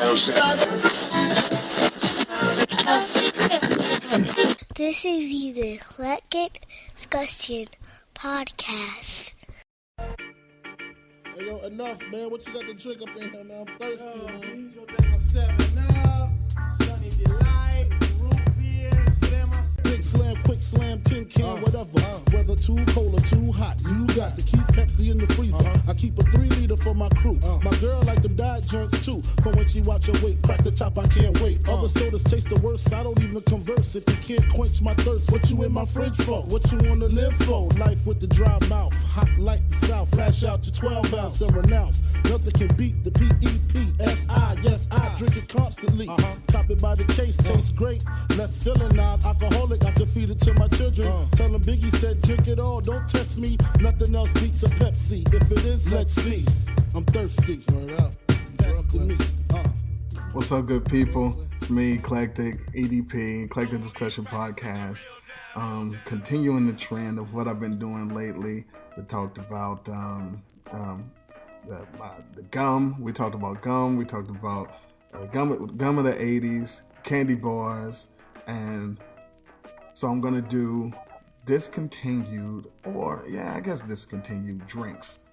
This is the Eclectic Discussion Podcast. Hey, yo, enough, man. What you got to drink up in here, man? I'm thirsty, man. These your damn 7-Up, Sunny Delight, root beer, Big slam, quick slam, tin can, whatever. Whether too cold or too hot, you got to keep Pepsi in the freezer. I keep a 3-liter for my crew. My girl like them diet joints too. For when she watch her weight, crack the top, I can't wait. Other sodas taste the worst, I don't even converse. If you can't quench my thirst, what you in my fridge for? What you wanna live for? Life with the dry mouth, hot like the South. Flash out your 12 ounce and renounce. Nothing can beat the P-E-P-S-I. Yes, I drink it constantly. Cop it by the case, tastes great. Less feeling non-alcoholic, I can feed it to my children. Tell them Biggie said drink it all, don't test me. Nothing else beats a Pepsi. If it is, let's see. I'm thirsty. Word up. Pass it to me. What's up, good people? It's me, Eclectic, EDP, Eclectic Discussion Podcast. Continuing the trend of what I've been doing lately. We talked about the gum. We talked about gum. We talked about gum of the 80s, candy bars, and so I'm going to do discontinued drinks.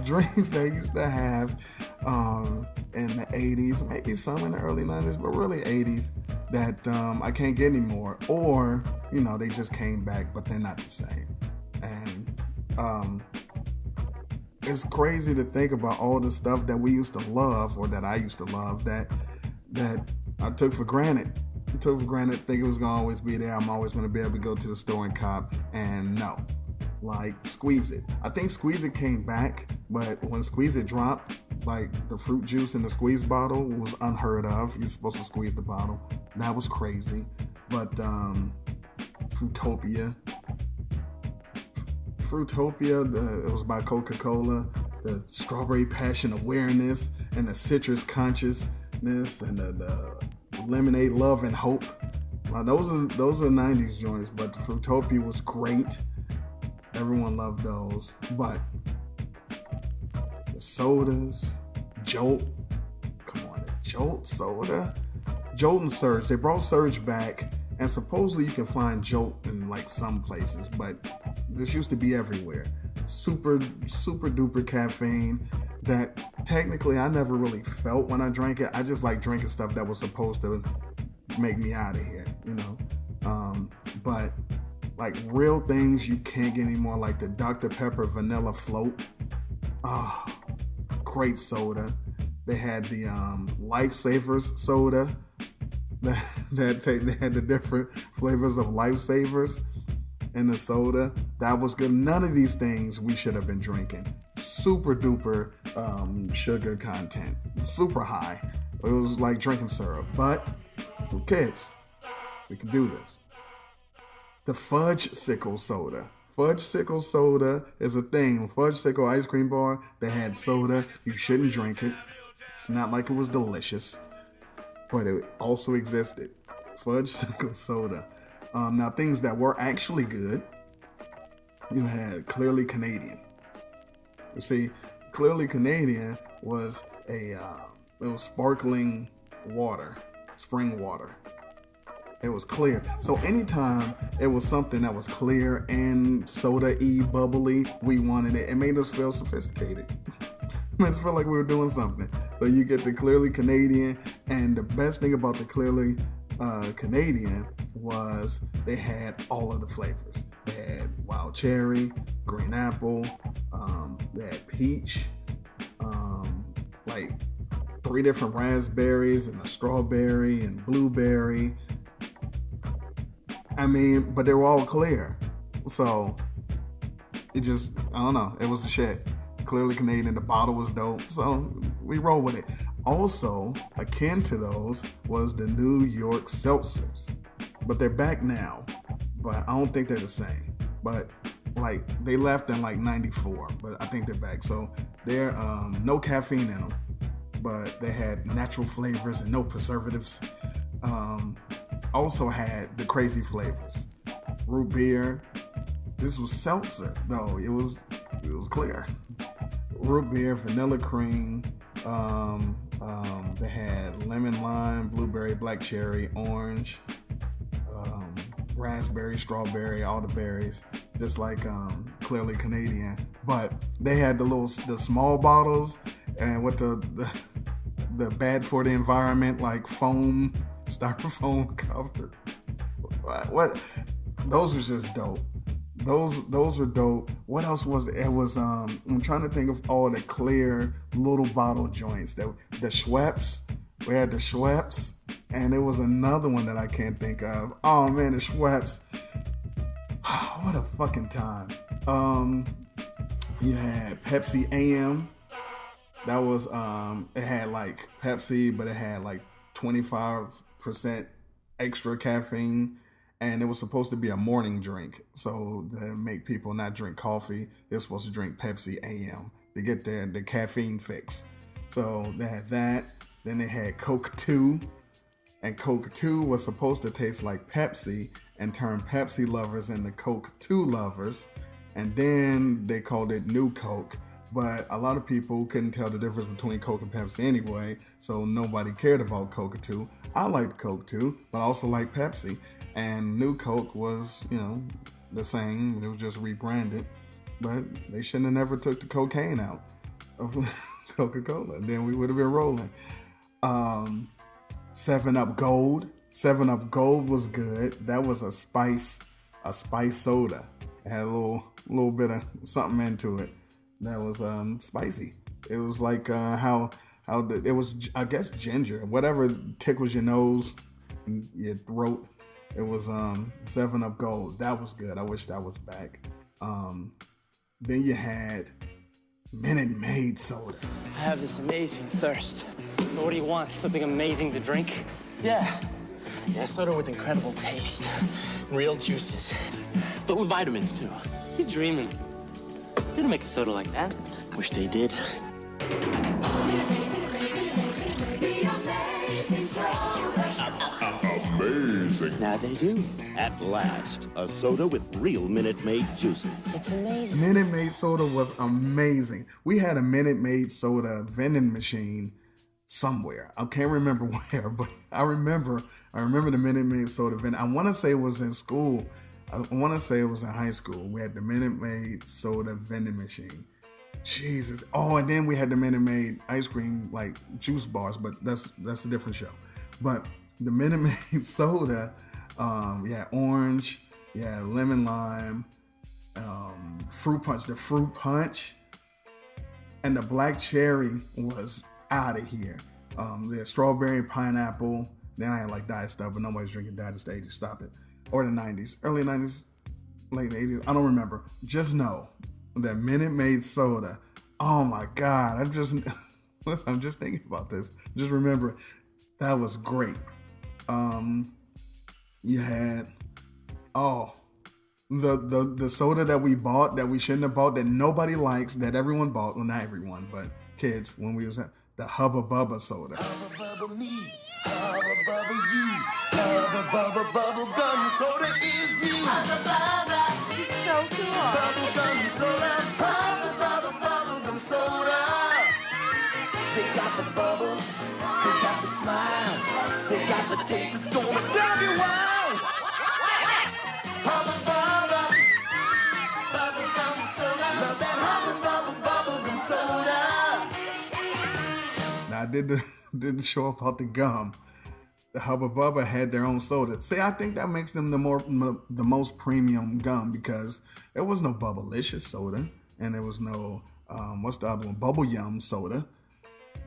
Drinks they used to have in the 80s, maybe some in the early 90s, but really 80s that I can't get anymore. Or, they just came back, but they're not the same. And it's crazy to think about all the stuff that we used to love, or that I used to love, that I took for granted. Think it was going to always be there. I'm always going to be able to go to the store and cop, and no. Like Squeeze It. I think Squeeze It came back, but when Squeeze It dropped, like the fruit juice in the squeeze bottle was unheard of. You're supposed to squeeze the bottle. That was crazy. But Fruitopia, it was by Coca-Cola. The Strawberry Passion Awareness and the Citrus Consciousness and the Lemonade Love and Hope. Those are 90s joints, but the Fruitopia was great. Everyone loved those. But the sodas, Jolt, come on, Jolt soda, Jolt and Surge. They brought Surge back, and supposedly you can find Jolt in like some places, but this used to be everywhere. Super duper caffeine that technically I never really felt when I drank it. I just like drinking stuff that was supposed to make me out of here, but like real things you can't get anymore, like the Dr. Pepper Vanilla Float. Great soda. They had the Lifesavers soda. They had the different flavors of Lifesavers in the soda. That was good. None of these things we should have been drinking. Super duper sugar content. Super high. It was like drinking syrup. But we're kids. We can do this. The Fudge Sickle soda. Fudge Sickle soda is a thing. Fudge Sickle ice cream bar, they had soda. You shouldn't drink it. It's not like it was delicious, but it also existed. Fudge Sickle soda. Now, things that were actually good, you had Clearly Canadian. You see, Clearly Canadian was it was sparkling water, spring water. It was clear. So anytime it was something that was clear and soda-y, bubbly, we wanted it. It made us feel sophisticated. It made us feel like we were doing something. So you get the Clearly Canadian, and the best thing about the Clearly Canadian was they had all of the flavors. They had wild cherry, green apple, they had peach, like 3 different raspberries and a strawberry and blueberry. But they were all clear. So it just, I don't know, it was the shit. Clearly Canadian, the bottle was dope. So we roll with it. Also, akin to those was the New York seltzers. But they're back now. But I don't think they're the same. But like they left in like 94, but I think they're back. So they're no caffeine in them, but they had natural flavors and no preservatives. Also had the crazy flavors. Root beer. This was seltzer though. It was clear. Root beer, vanilla cream, lemon, lime, blueberry, black cherry, orange, raspberry, strawberry, all the berries, just like clearly Canadian. But they had the small bottles and with the bad for the environment, like foam, styrofoam cover. What? Those was just dope. Those were dope. What else was it? It was I'm trying to think of all the clear little bottle joints. The Schweppes. We had the Schweppes, and there was another one that I can't think of. Oh man, the Schweppes. What a fucking time. You had Pepsi AM. That was it had like Pepsi, but it had like 25% extra caffeine. And it was supposed to be a morning drink. So to make people not drink coffee, they're supposed to drink Pepsi AM to get the caffeine fix. So they had that. Then they had Coke 2. And Coke 2 was supposed to taste like Pepsi and turn Pepsi lovers into Coke 2 lovers. And then they called it New Coke. But a lot of people couldn't tell the difference between Coke and Pepsi anyway. So nobody cared about Coke 2. I liked Coke 2, but I also liked Pepsi. And New Coke was, the same. It was just rebranded. But they shouldn't have never took the cocaine out of Coca-Cola. Then we would have been rolling. 7-Up Gold. 7-Up Gold was good. That was a spice soda. It had a little bit of something into it. That was spicy. It was like how it was, I guess, ginger. Whatever tickles your nose, your throat. It was 7-Up Gold. That was good. I wish that was back. Then you had Minute Maid soda. I have this amazing thirst. So what do you want? Something amazing to drink? Yeah, soda with incredible taste. Real juices. But with vitamins, too. You're dreaming. They don't make a soda like that. Wish they did. Amazing. Now they do. At last, a soda with real Minute Maid juices. It's amazing. Minute Maid soda was amazing. We had a Minute Maid soda vending machine somewhere. I can't remember where, but I remember the Minute Maid soda vending. I want to say it was in school. I want to say it was in high school. We had the Minute Maid soda vending machine. Jesus. Oh, and then we had the Minute Maid ice cream, like juice bars, but that's a different show. But the Minute Maid soda, orange, lemon lime, fruit punch. The fruit punch and the black cherry was out of here. The strawberry, pineapple. Then I had like diet stuff, but nobody's drinking diet at the 80s. Stop it. Or the 90s, early 90s, late 80s. I don't remember. Just know that Minute Maid soda. Oh my God! I'm just thinking about this. Just remember, that was great. You had the soda that we bought that we shouldn't have bought, that nobody likes, that everyone bought. Well, not everyone, but kids when we was at the Hubba Bubba soda. Hubba Bubba me, Hubba Bubba you, Hubba Bubba Bubble Gum Soda is new. Hubba Bubba is so cool. Bubble Gum Soda, Hubba Bubba Bubble Gum Soda. They got the bubbles, they got the smiles, they got the taste that's gonna drive you wild. Hubba Bubba, Bubble Gum Soda, love that Hubba Bubba Bubble Gum Soda. Now I did the show about the gum. The Hubba Bubba had their own soda. See, I think that makes them the most premium gum because there was no Bubblicious soda and there was no what's the other one? Bubble Yum soda.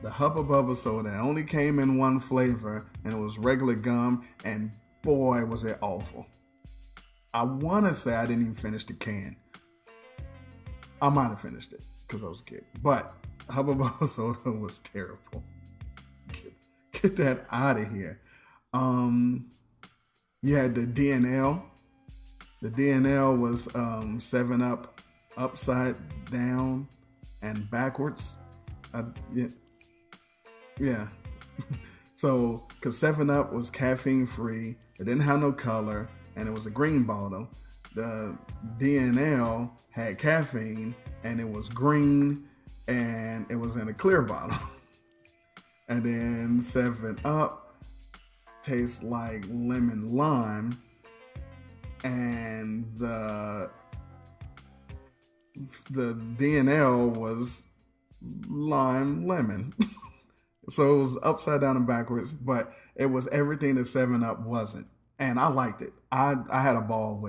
The Hubba Bubba soda only came in one flavor and it was regular gum, and boy was it awful. I want to say I didn't even finish the can. I might have finished it because I was a kid, but Hubba Bubba soda was terrible. Get that out of here. You had the DNL. The DNL was 7-Up upside down and backwards. Yeah. So, because 7-Up was caffeine free, it didn't have no color, and it was a green bottle. The DNL had caffeine, and it was green, and it was in a clear bottle. And then 7 Up tastes like lemon lime, and the D&L was lime lemon. So it was upside down and backwards, but it was everything that 7 Up wasn't, and I liked it. I had a ball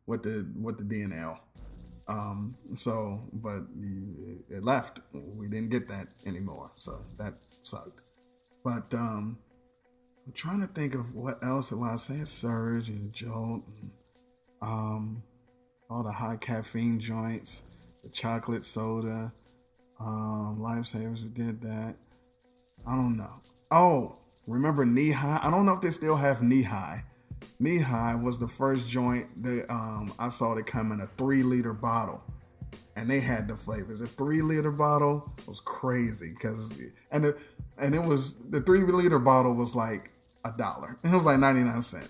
with the D&L. But it left. We didn't get that anymore, so that sucked. But I'm trying to think of what else. When I say Surge and Jolt, and all the high caffeine joints, the chocolate soda, Lifesavers, we did that. I don't know. Oh, remember Knee High? I don't know if they still have Knee High. Knee High was the first joint that I saw that come in a 3-liter bottle, and they had the flavors. A 3-liter bottle was crazy and it was the 3-liter bottle was like $1. It was like 99¢.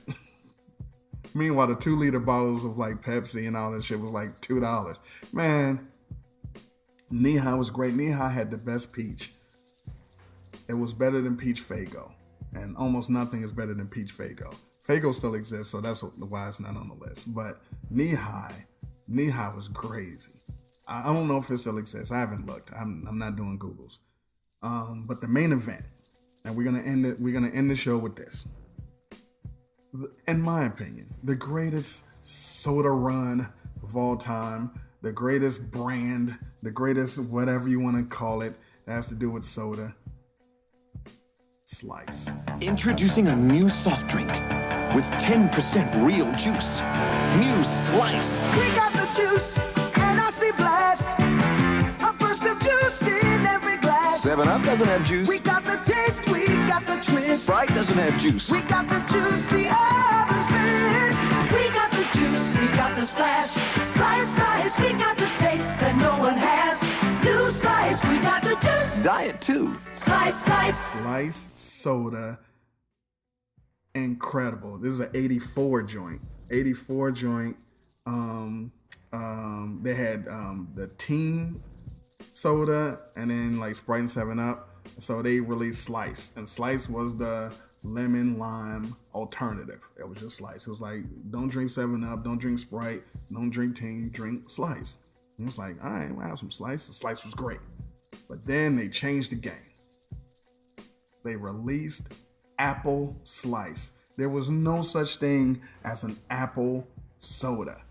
Meanwhile, the 2-liter bottles of like Pepsi and all that shit was like $2. Man, Knee High was great. Knee High had the best peach. It was better than Peach Faygo, and almost nothing is better than Peach Faygo. Faygo still exists, so that's why it's not on the list. But Knee High was crazy. I don't know if it still exists. I haven't looked. I'm not doing Googles. But the main event, and we're gonna end the show with this. In my opinion, the greatest soda run of all time, the greatest brand, the greatest whatever you want to call it, that has to do with soda. Slice. Introducing a new soft drink with 10% real juice. New Slice. We got the juice, and I see blast. A burst of juice in every glass. 7-Up doesn't have juice. We got the taste, we got the twist. Sprite doesn't have juice. We got the juice, the others miss. We got the juice, we got the splash. Slice, slice, we got the taste that no one has. New Slice, we got the juice. Diet too. Slice, slice. Slice soda. Incredible. This is an 84 joint. 84 joint. They had the teen soda and then like Sprite and 7-Up. So they released Slice. And Slice was the lemon lime alternative. It was just Slice. It was like, don't drink 7-Up, don't drink Sprite, don't drink teen, drink Slice. And it was like, all right, we'll have some Slice. The Slice was great. But then they changed the game. They released Apple Slice. There was no such thing as an apple soda.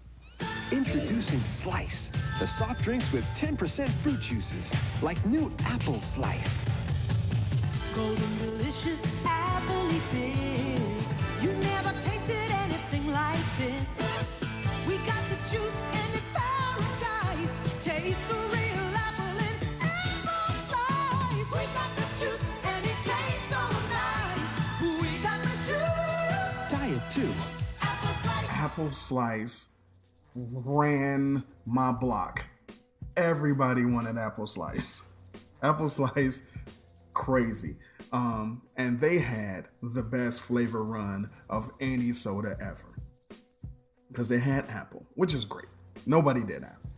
Introducing Slice, the soft drinks with 10% fruit juices, like new Apple Slice. Golden delicious apple fizz. You never tasted anything like this. We got the juice and it's paradise. Taste the real apple in apple slice. We got the juice and it tastes so nice. We got the juice. Diet too. Apple Slice ran my block. Everybody wanted Apple Slice. Apple Slice, crazy. And they had the best flavor run of any soda ever. Because they had apple, which is great. Nobody did apple.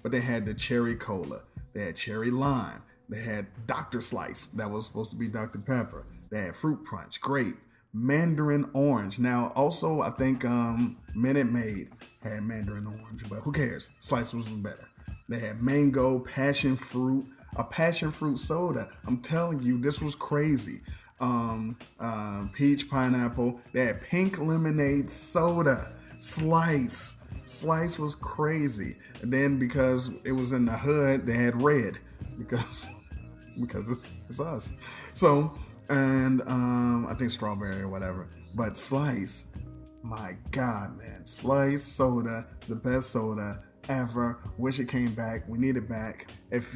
But they had the cherry cola. They had cherry lime. They had Dr. Slice. That was supposed to be Dr. Pepper. They had fruit punch, grape, mandarin orange. Now, also, I think Minute Maid had mandarin orange, but who cares? Slice was better. They had mango, passion fruit, a passion fruit soda. I'm telling you, this was crazy. Peach, pineapple. They had pink lemonade soda. Slice was crazy. And then because it was in the hood, they had red because it's us. So, and I think strawberry or whatever. But Slice, my God, man, Slice soda, the best soda ever. Wish it came back. We need it back. If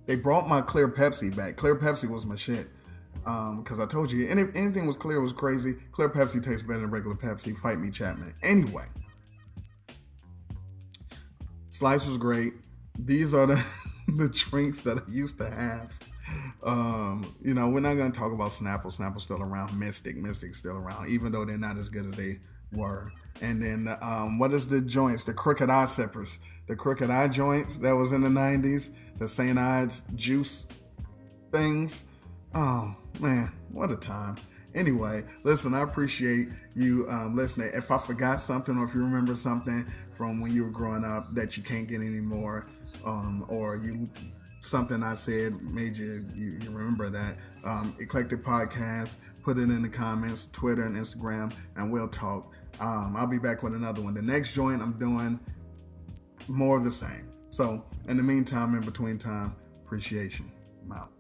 they brought my clear Pepsi back. Clear Pepsi was my shit. Because I told you, anything was clear was crazy. Clear Pepsi tastes better than regular Pepsi. Fight me, Chapman. Anyway, Slice was great. These are the drinks that I used to have. We're not going to talk about Snapple. Snapple's still around. Mystic's still around, even though they're not as good as they were. And then, what is the joints? The Crooked Eye Sippers. The Crooked Eye joints that was in the 90s. The St. Ides juice. things. Oh man, what a time. Anyway, listen, I appreciate you listening. If I forgot something, or if you remember something from when you were growing up that you can't get anymore, or something I said made you remember that, Eclectic Podcast, put it in the comments, Twitter and Instagram, and we'll talk. I'll be back with another one. The next joint I'm doing more of the same. So in the meantime, in between time, appreciation. I'm out.